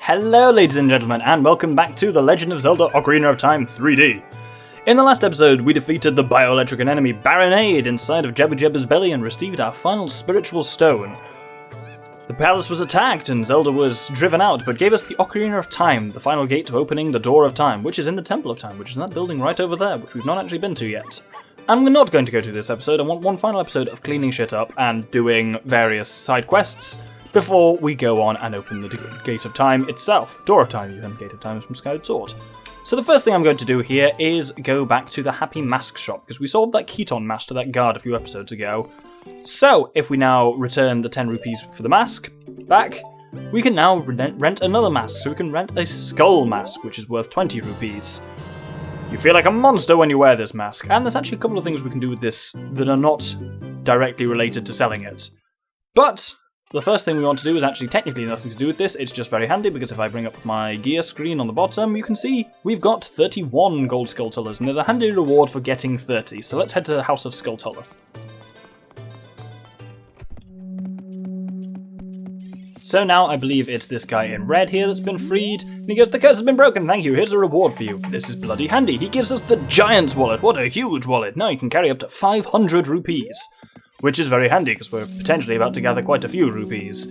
Hello ladies and gentlemen, and welcome back to The Legend of Zelda Ocarina of Time 3D. In the last episode, we defeated the bioelectric enemy Baronade inside of Jabba Jabba's belly and received our final spiritual stone. The palace was attacked and Zelda was driven out, but gave us the Ocarina of Time, the final gate to opening the Door of Time, which is in the Temple of Time, which is in that building right over there, which we've not actually been to yet. And we're not going to go to this episode. I want one final episode of cleaning shit up and doing various side quests before we go on and open the Gate of Time itself. Door of Time, even. Gate of Time is from Skyward Sword. So the first thing I'm going to do here is go back to the Happy Mask shop, because we sold that Keaton mask to that guard a few episodes ago. So, if we now return the 10 rupees for the mask back, we can now rent another mask. So we can rent a skull mask, which is worth 20 rupees. You feel like a monster when you wear this mask, and there's actually a couple of things we can do with this that are not directly related to selling it. But the first thing we want to do is actually technically nothing to do with this, it's just very handy because if I bring up my gear screen on the bottom, you can see we've got 31 gold Skultullas, and there's a handy reward for getting 30, so let's head to the House of Skultulla. So now I believe it's this guy in red here that's been freed, and he goes, "The curse has been broken, thank you, here's a reward for you." This is bloody handy, he gives us the Giant's Wallet, what a huge wallet, now you can carry up to 500 rupees. Which is very handy, because we're potentially about to gather quite a few rupees.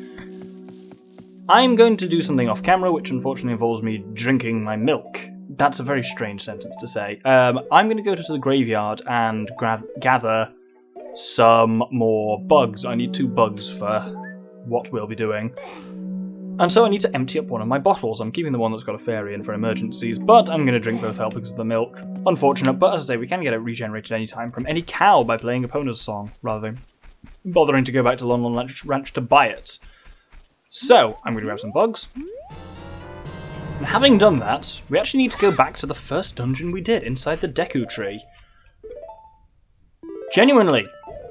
I'm going to do something off camera, which unfortunately involves me drinking my milk. That's a very strange sentence to say. I'm going to go to the graveyard and gather some more bugs. I need 2 bugs for what we'll be doing. And so I need to empty up one of my bottles. I'm keeping the one that's got a fairy in for emergencies, but I'm going to drink both help because of the milk. Unfortunate, but as I say, we can get it regenerated any time from any cow by playing Epona's song, rather than bothering to go back to Lon Lon Ranch to buy it. So, I'm going to grab some bugs. And having done that, we actually need to go back to the first dungeon we did, inside the Deku Tree. Genuinely,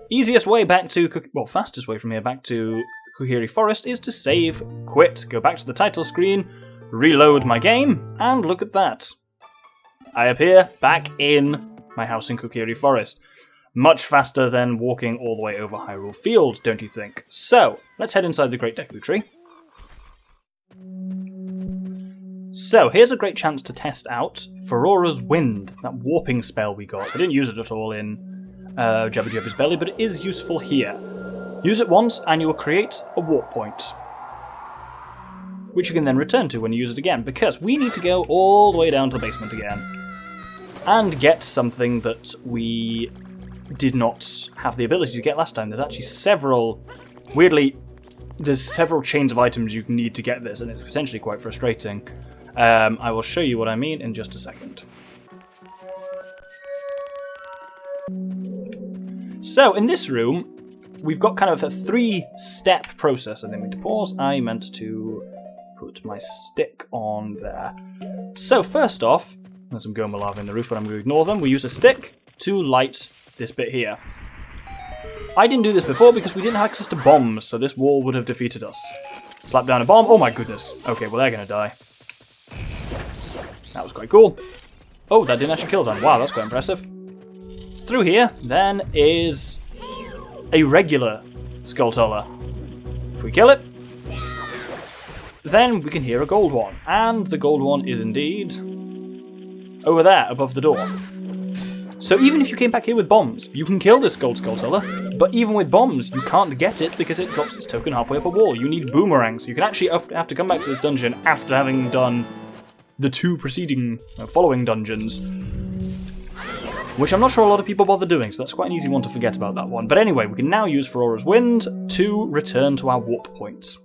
easiest way back to, fastest way from here back to Kokiri Forest is to save, quit, go back to the title screen, reload my game, and look at that. I appear back in my house in Kokiri Forest. Much faster than walking all the way over Hyrule Field, don't you think? So, let's head inside the Great Deku Tree. So, here's a great chance to test out Ferora's Wind, that warping spell we got. I didn't use it at all in Jabba Jabba's belly, but it is useful here. Use it once and you will create a warp point, which you can then return to when you use it again, because we need to go all the way down to the basement again and get something that we did not have the ability to get last time. There's actually several, weirdly, there's several chains of items you need to get this, and it's potentially quite frustrating. I will show you what I mean in just a second. So, in this room, we've got kind of a 3-step process. I didn't mean to pause, I meant to put my stick on there. So first off, there's some Goma lava in the roof, but I'm going to ignore them. We use a stick to light this bit here. I didn't do this before because we didn't have access to bombs, so this wall would have defeated us. Slap down a bomb, oh my goodness. Okay, well they're going to die. That was quite cool. Oh, that didn't actually kill them. Wow, that's quite impressive. Through here, then, is a regular Skultulla. If we kill it, then we can hear a gold one. And the gold one is indeed over there, above the door. So even if you came back here with bombs, you can kill this gold Skultulla, but even with bombs, you can't get it because it drops its token halfway up a wall. You need boomerangs. You can actually have to come back to this dungeon after having done the 2 following dungeons, which I'm not sure a lot of people bother doing, so that's quite an easy one to forget about that one. But anyway, we can now use Ferora's Wind to return to our warp points.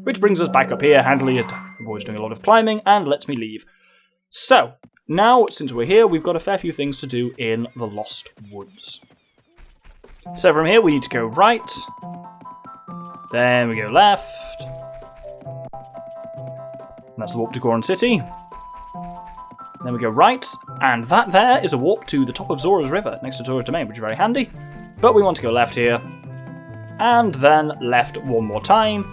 Which brings us back up here, handily, it avoids doing a lot of climbing, and lets me leave. So, now, since we're here, we've got a fair few things to do in the Lost Woods. So from here, we need to go right, then we go left, and that's the warp to Goron City. Then we go right, and that there is a warp to the top of Zora's River, next to Zora's Domain, which is very handy. But we want to go left here, and then left one more time,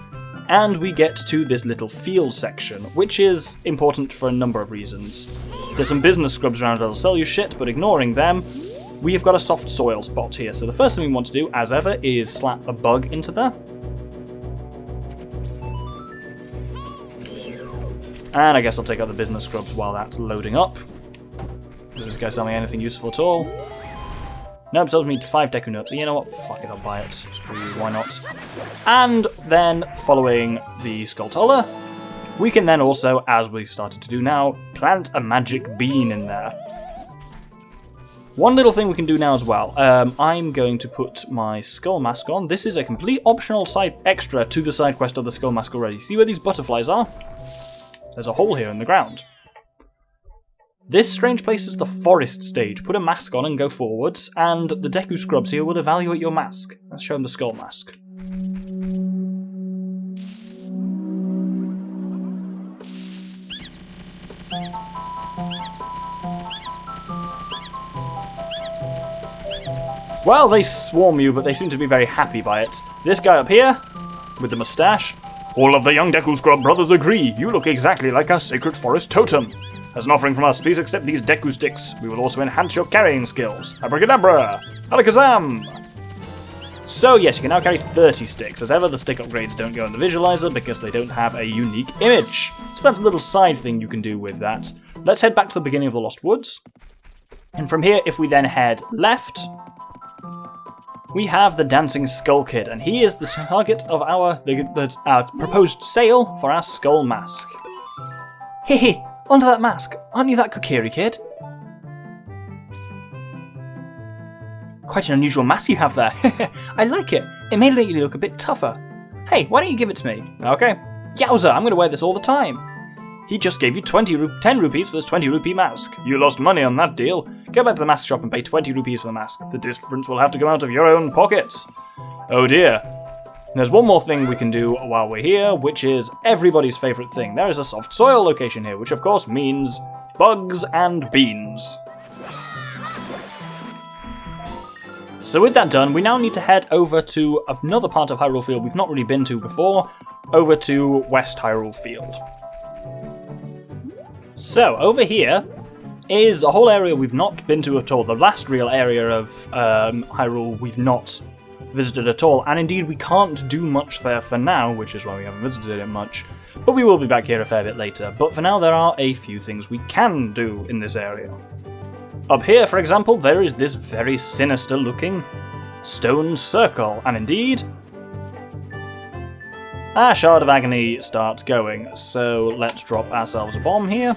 and we get to this little field section, which is important for a number of reasons. There's some business scrubs around that'll sell you shit, but ignoring them, we have got a soft soil spot here. So the first thing we want to do, as ever, is slap a bug into there. And I guess I'll take out the business scrubs while that's loading up. Does this guy sell me anything useful at all? Nope, sells me 5 Deku Nuts. You know what? Fuck it, I'll buy it. Why not? And then, following the Skultullas, we can then also, as we started to do now, plant a magic bean in there. One little thing we can do now as well. I'm going to put my skull mask on. This is a complete optional side extra to the side quest of the skull mask already. See where these butterflies are? There's a hole here in the ground. This strange place is the forest stage. Put a mask on and go forwards, and the Deku Scrubs here will evaluate your mask. Let's show them the skull mask. Well, they swarm you, but they seem to be very happy by it. This guy up here, with the moustache. All of the young Deku Scrub brothers agree. You look exactly like a sacred forest totem. As an offering from us, please accept these Deku sticks. We will also enhance your carrying skills. Abracadabra! Alakazam! So yes, you can now carry 30 sticks. As ever, the stick upgrades don't go in the visualizer because they don't have a unique image. So that's a little side thing you can do with that. Let's head back to the beginning of the Lost Woods. And from here, if we then head left, we have the Dancing Skull Kid, and he is the target of our proposed sale for our skull mask. Hehe, under that mask, aren't you that Kokiri kid? Quite an unusual mask you have there. I like it. It may make you look a bit tougher. Hey, why don't you give it to me? Okay. Yowza, I'm going to wear this all the time. He just gave you 10 rupees for this 20 rupee mask. You lost money on that deal. Go back to the mask shop and pay 20 rupees for the mask. The difference will have to come out of your own pockets. Oh dear. There's one more thing we can do while we're here, which is everybody's favourite thing. There is a soft soil location here, which of course means bugs and beans. So with that done, we now need to head over to another part of Hyrule Field we've not really been to before, over to West Hyrule Field. So, over here is a whole area we've not been to at all. The last real area of Hyrule we've not visited at all. And indeed, we can't do much there for now, which is why we haven't visited it much. But we will be back here a fair bit later. But for now, there are a few things we can do in this area. Up here, for example, there is this very sinister-looking stone circle. And indeed, our Shard of Agony starts going, so let's drop ourselves a bomb here.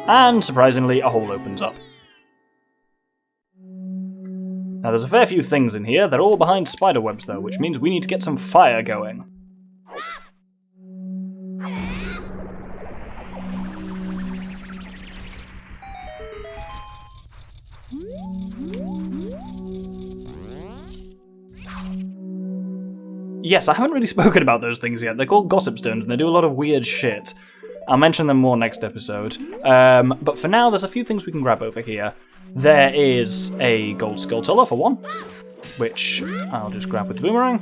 And surprisingly, a hole opens up. Now there's a fair few things in here, they're all behind spider webs though, which means we need to get some fire going. Yes, I haven't really spoken about those things yet. They're called Gossip Stones, and they do a lot of weird shit. I'll mention them more next episode. But for now, there's a few things we can grab over here. There is a gold Skultullas, for one, which I'll just grab with the boomerang.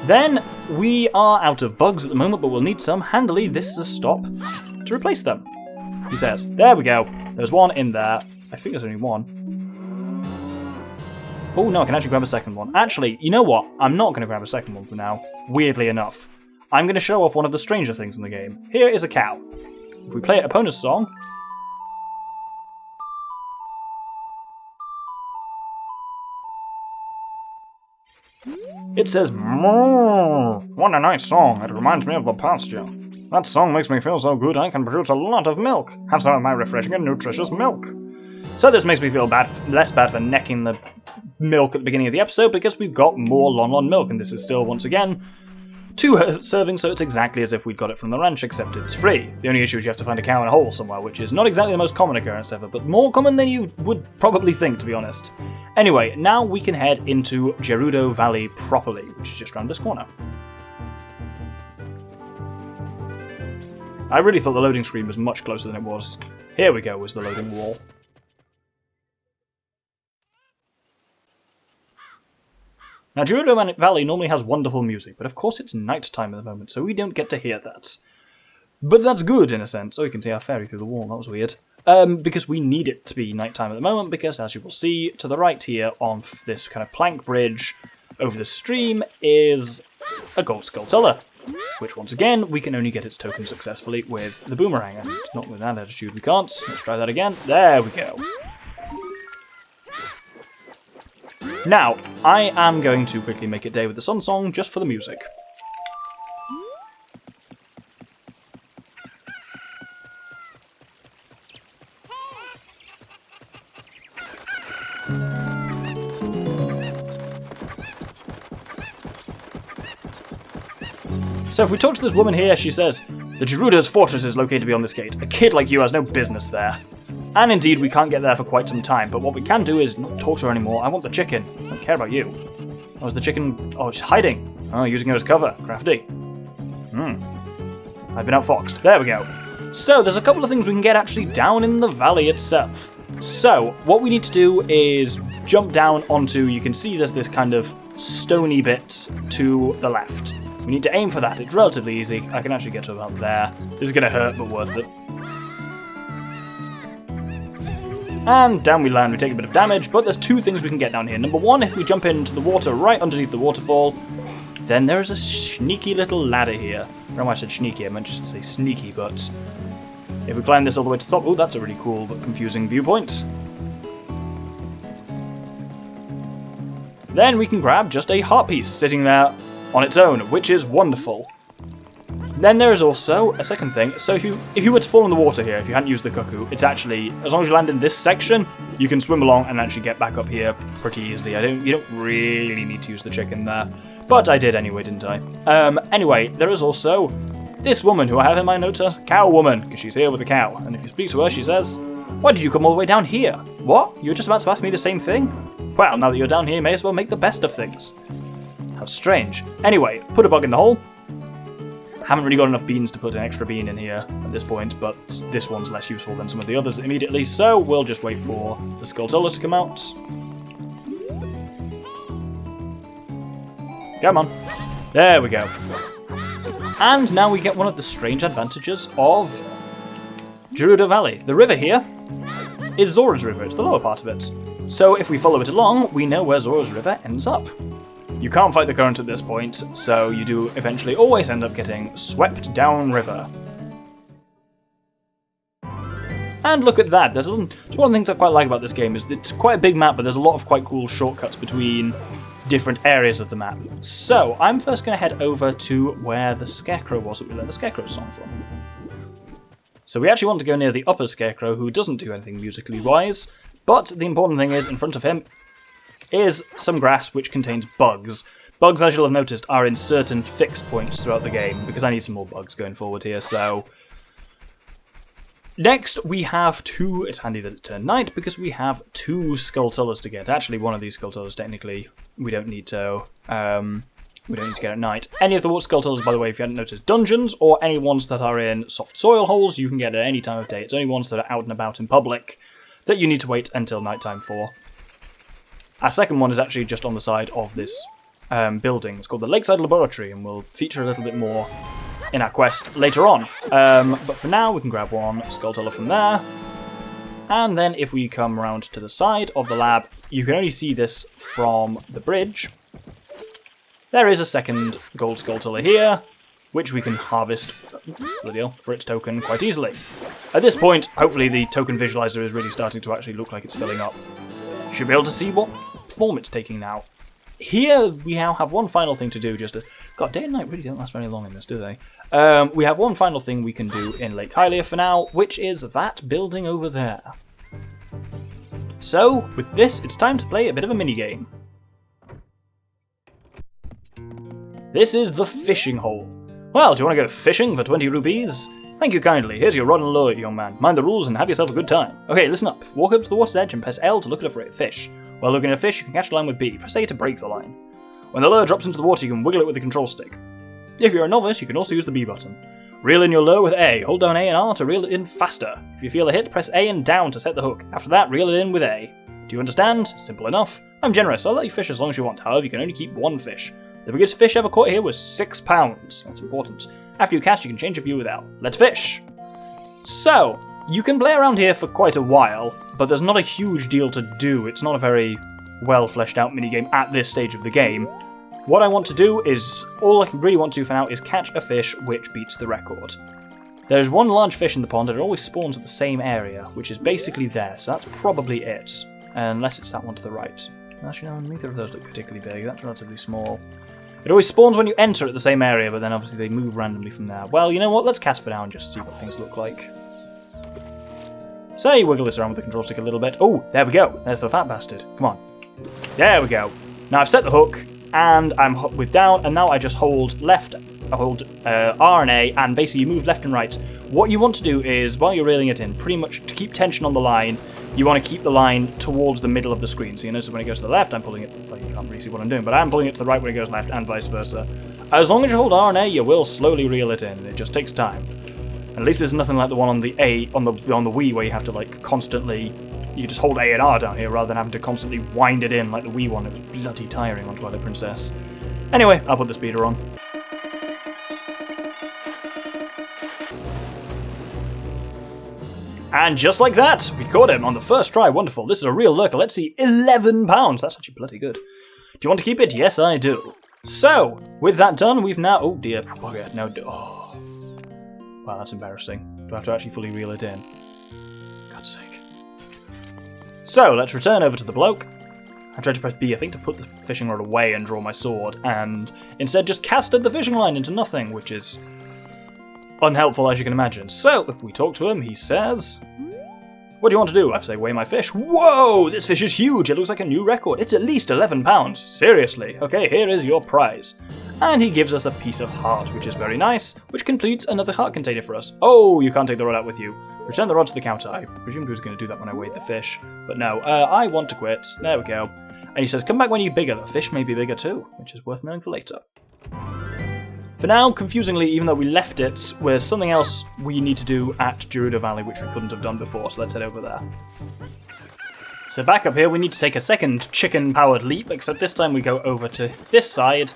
Then, we are out of bugs at the moment, but we'll need some. Handily, this is a stop to replace them, he says. There we go. There's one in there. I think there's only one. Oh no, I can actually grab a second one. Actually, you know what? I'm not going to grab a second one for now, weirdly enough. I'm going to show off one of the stranger things in the game. Here is a cow. If we play Epona's song, it says, "Moo, what a nice song. It reminds me of the pasture. That song makes me feel so good I can produce a lot of milk. Have some of my refreshing and nutritious milk." So this makes me feel less bad for necking the milk at the beginning of the episode because we've got more Lon milk, and this is still, once again, 2 servings, so it's exactly as if we'd got it from the ranch, except it's free. The only issue is you have to find a cow in a hole somewhere, which is not exactly the most common occurrence ever, but more common than you would probably think, to be honest. Anyway, now we can head into Gerudo Valley properly, which is just around this corner. I really thought the loading screen was much closer than it was. Here we go, is the loading wall. Now, Gerudo Valley normally has wonderful music, but of course it's night time at the moment, so we don't get to hear that. But that's good, in a sense. Oh, you can see our fairy through the wall, that was weird. because we need it to be nighttime at the moment, because as you will see to the right here on this kind of plank bridge over the stream is a gold Skultulla, which once again we can only get its token successfully with the boomerang, and not with that attitude we can't. Let's try that again. There we go. Now, I am going to quickly make it day with the Sun Song just for the music. So if we talk to this woman here, she says, "The Gerudo's fortress is located beyond this gate. A kid like you has no business there." And indeed, we can't get there for quite some time, but what we can do is not talk to her anymore. I want the chicken. I don't care about you. Oh, is the chicken... Oh, she's hiding. Oh, using her as cover. Crafty. I've been outfoxed. There we go. So, there's a couple of things we can get actually down in the valley itself. So, what we need to do is jump down onto... You can see there's this kind of stony bit to the left. We need to aim for that. It's relatively easy. I can actually get to about there. This is going to hurt, but worth it. And down we land. We take a bit of damage, but there's two things we can get down here. Number one, if we jump into the water right underneath the waterfall, then there is a sneaky little ladder here. I don't know why I said sneaky. I meant just to say sneaky, but if we climb this all the way to the top... Oh, that's a really cool but confusing viewpoint. Then we can grab just a heart piece sitting there on its own, which is wonderful. Then there is also a second thing. So if you were to fall in the water here, if you hadn't used the cuckoo, it's actually, as long as you land in this section, you can swim along and actually get back up here pretty easily. You don't really need to use the chicken there, but I did anyway, didn't I? Anyway, there is also this woman who I have in my notes as Cow Woman, because she's here with a cow. And if you speak to her, she says, "Why did you come all the way down here? What? You were just about to ask me the same thing? Well, now that you're down here, you may as well make the best of things." How strange. Anyway, put a bug in the hole. Haven't really got enough beans to put an extra bean in here at this point, but this one's less useful than some of the others immediately, so we'll just wait for the Skultullas to come out. Come on. There we go. And now we get one of the strange advantages of Gerudo Valley. The river here is Zora's River. It's the lower part of it. So if we follow it along, we know where Zora's River ends up. You can't fight the current at this point, so you do eventually always end up getting swept down river. And look at that. One of the things I quite like about this game is it's quite a big map, but there's a lot of quite cool shortcuts between different areas of the map. So I'm first going to head over to where the Scarecrow was that we learned the Scarecrow song from. So we actually want to go near the upper Scarecrow, who doesn't do anything musically wise, but the important thing is, in front of him is some grass which contains bugs. Bugs, as you'll have noticed, are in certain fixed points throughout the game, because I need some more bugs going forward here, so... Next, we have two... It's handy that it turned night, because we have two Skultullas to get. Actually, one of these Skultullas, technically, we don't need to get at night. Any of the Skultullas, by the way, if you hadn't noticed, dungeons, or any ones that are in soft soil holes, you can get at any time of day. It's only ones that are out and about in public that you need to wait until nighttime for. Our second one is actually just on the side of this building. It's called the Lakeside Laboratory, and will feature a little bit more in our quest later on. But for now, we can grab one Skultulla from there. And then if we come around to the side of the lab, you can only see this from the bridge. There is a second gold Skultulla here, which we can harvest for its token quite easily. At this point, hopefully the token visualizer is really starting to actually look like it's filling up. Should be able to see what form it's taking now. Here we now have one final thing to do. God, day and night really don't last very long in this, do they? We have one final thing we can do in Lake Hylia for now, which is that building over there. So, with this, it's time to play a bit of a minigame. This is the fishing hole. Well, do you want to go fishing for 20 rupees? Thank you kindly. Here's your rod and lure, young man. Mind the rules and have yourself a good time. Okay, listen up. Walk up to the water's edge and press L to look at a fish. While looking at a fish, you can catch the line with B. Press A to break the line. When the lure drops into the water, you can wiggle it with the control stick. If you're a novice, you can also use the B button. Reel in your lure with A. Hold down A and R to reel it in faster. If you feel a hit, press A and down to set the hook. After that, reel it in with A. Do you understand? Simple enough. I'm generous, so I'll let you fish as long as you want. However, you can only keep one fish. The biggest fish ever caught here was 6 pounds. That's important. After you catch, you can change your view with L. Let's fish! So, You can play around here for quite a while, but there's not a huge deal to do. It's not a very well fleshed out minigame at this stage of the game. What I want to do is, all I really want to do for now is catch a fish which beats the record. There's one large fish in the pond and it always spawns at the same area, which is basically there, so that's probably it. Unless it's that one to the right. Actually, no, neither of those look particularly big, that's relatively small. It always spawns when you enter at the same area, but then obviously they move randomly from there. Well, you know what, let's cast for now and just see what things look like. So you wiggle this around with the control stick a little bit. Oh, there we go, there's the fat bastard. Come on. There we go. Now I've set the hook, and I'm with down, and now I just hold left, I hold R and A, and basically you move left and right. What you want to do is, while you're reeling it in, pretty much to keep tension on the line, you want to keep the line towards the middle of the screen. So you notice when it goes to the left, I'm pulling it, well, you can't really see what I'm doing, but I'm pulling it to the right when it goes left, and vice versa. As long as you hold R and A, you will slowly reel it in. It just takes time. At least there's nothing like the one on the on the Wii where you have to like constantly, you just hold A and R down here rather than having to constantly wind it in like the Wii one. It was bloody tiring on Twilight Princess. Anyway, I'll put the speeder on. And just like that, we caught him on the first try. Wonderful. This is a real lurker. Let's see, £11. That's actually bloody good. Do you want to keep it? Yes, I do. So, with that done, we've now... Oh dear, bugger. No, oh. Wow, that's embarrassing. Do I have to actually fully reel it in? God's sake. So, let's return over to the bloke. I tried to press B, I think, to put the fishing rod away and draw my sword, and instead just casted the fishing line into nothing, which is unhelpful, as you can imagine. So, if we talk to him, he says, "What do you want to do?" I say, "Weigh my fish." "Whoa, this fish is huge. It looks like a new record. It's at least 11 pounds. Seriously. Okay, here is your prize." And he gives us a piece of heart, which is very nice, which completes another heart container for us. Oh, you can't take the rod out with you. Return the rod to the counter. I presumed he was going to do that when I weighed the fish. But no, I want to quit. There we go. And he says, "Come back when you're bigger." The fish may be bigger too, which is worth knowing for later. For now, confusingly, even though we left it, there's something else we need to do at Gerudo Valley, which we couldn't have done before, so let's head over there. So back up here, we need to take a second chicken-powered leap, except this time we go over to this side,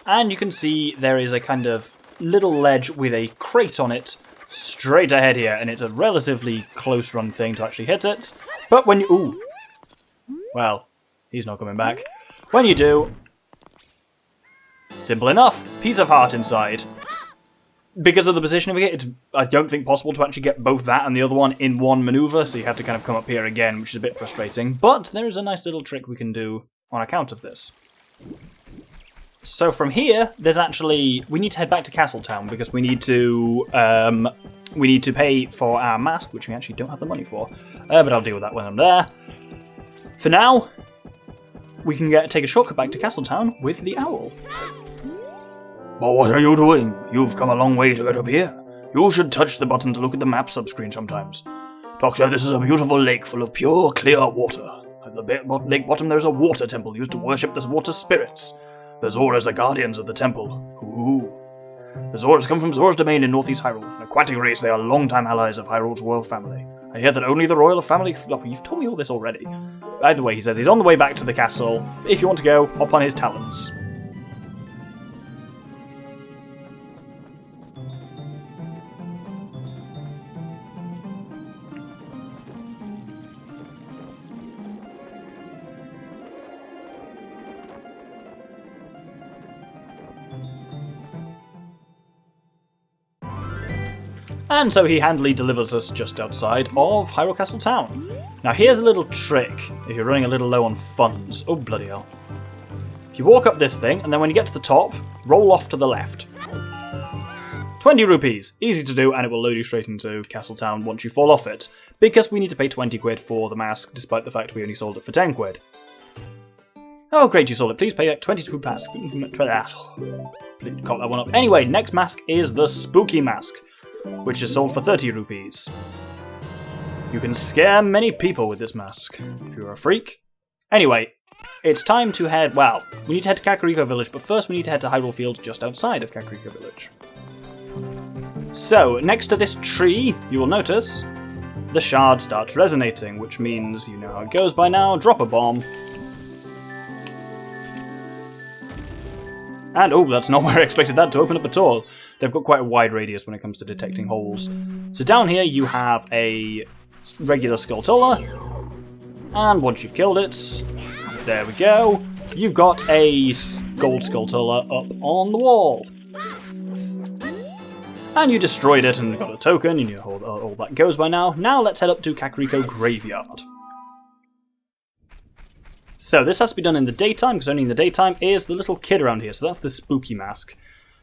and you can see there is a kind of little ledge with a crate on it straight ahead here, and it's a relatively close-run thing to actually hit it. But when you... Ooh. Well, he's not coming back. When you do... Simple enough. Piece of heart inside. Because of the position of it, it's, I don't think, possible to actually get both that and the other one in one maneuver, so you have to kind of come up here again, which is a bit frustrating. But there is a nice little trick we can do on account of this. So from here, there's actually... We need to head back to Castletown, because we need to pay for our mask, which we actually don't have the money for. But I'll deal with that when I'm there. For now, we can take a shortcut back to Castletown with the owl. "But what are you doing? You've come a long way to get up here. You should touch the button to look at the map subscreen sometimes. Doctor, this is a beautiful lake full of pure, clear water. At the lake bottom there's a water temple used to worship the water spirits. The Zoras are guardians of the temple. Ooh. The Zoras come from Zora's domain in northeast Hyrule. An aquatic race, they are longtime allies of Hyrule's royal family. I hear that only the royal family... Oh, you've told me all this already. Either way, he says he's on the way back to the castle. If you want to go, hop on his talons. And so he handily delivers us just outside of Hyrule Castle Town. Now here's a little trick if you're running a little low on funds. Oh bloody hell. If you walk up this thing, and then when you get to the top, roll off to the left. 20 rupees. Easy to do, and it will load you straight into Castle Town once you fall off it. Because we need to pay 20 quid for the mask, despite the fact we only sold it for 10 quid. Oh great, you sold it. Please pay 22 mask. Caught that one up. Anyway, next mask is the Spooky Mask, which is sold for 30 rupees. You can scare many people with this mask, if you're a freak. Anyway, it's time to head, well, we need to head to Kakariko Village, but first we need to head to Hyrule Field just outside of Kakariko Village. So, next to this tree, you will notice, the shard starts resonating, which means, you know how it goes by now, drop a bomb. And, oh, that's not where I expected that to open up at all. they've got quite a wide radius when it comes to detecting holes. So down here you have a regular Skultulla, and once you've killed it, there we go, you've got a gold Skultulla up on the wall. And you destroyed it and got a token, and you know how all that goes by now. Now let's head up to Kakariko Graveyard. So this has to be done in the daytime, because only in the daytime is the little kid around here, so that's the spooky mask.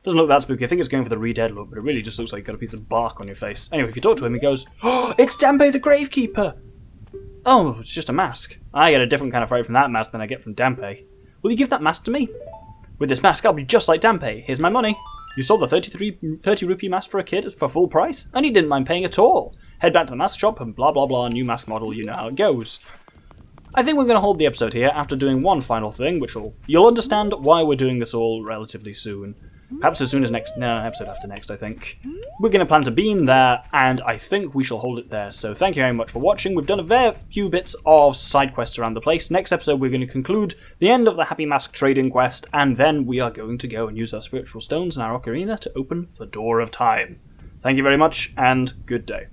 Doesn't look that spooky, I think it's going for the Re-Dead look, but it really just looks like you've got a piece of bark on your face. Anyway, if you talk to him, he goes, "Oh, it's Dampe the Gravekeeper!" Oh, it's just a mask. I get a different kind of fright from that mask than I get from Dampe. Will you give that mask to me? With this mask, I'll be just like Dampe. Here's my money. You sold the 30 rupee mask for a kid for full price, and he didn't mind paying at all. Head back to the mask shop and blah blah blah, new mask model, you know how it goes. I think we're going to hold the episode here after doing one final thing, which you'll understand why we're doing this all relatively soon. Perhaps as soon as episode after next, I think. We're going to plant a bean there, and I think we shall hold it there. So thank you very much for watching. We've done a very few bits of side quests around the place. Next episode, we're going to conclude the end of the Happy Mask trading quest, and then we are going to go and use our spiritual stones and our ocarina to open the door of time. Thank you very much, and good day.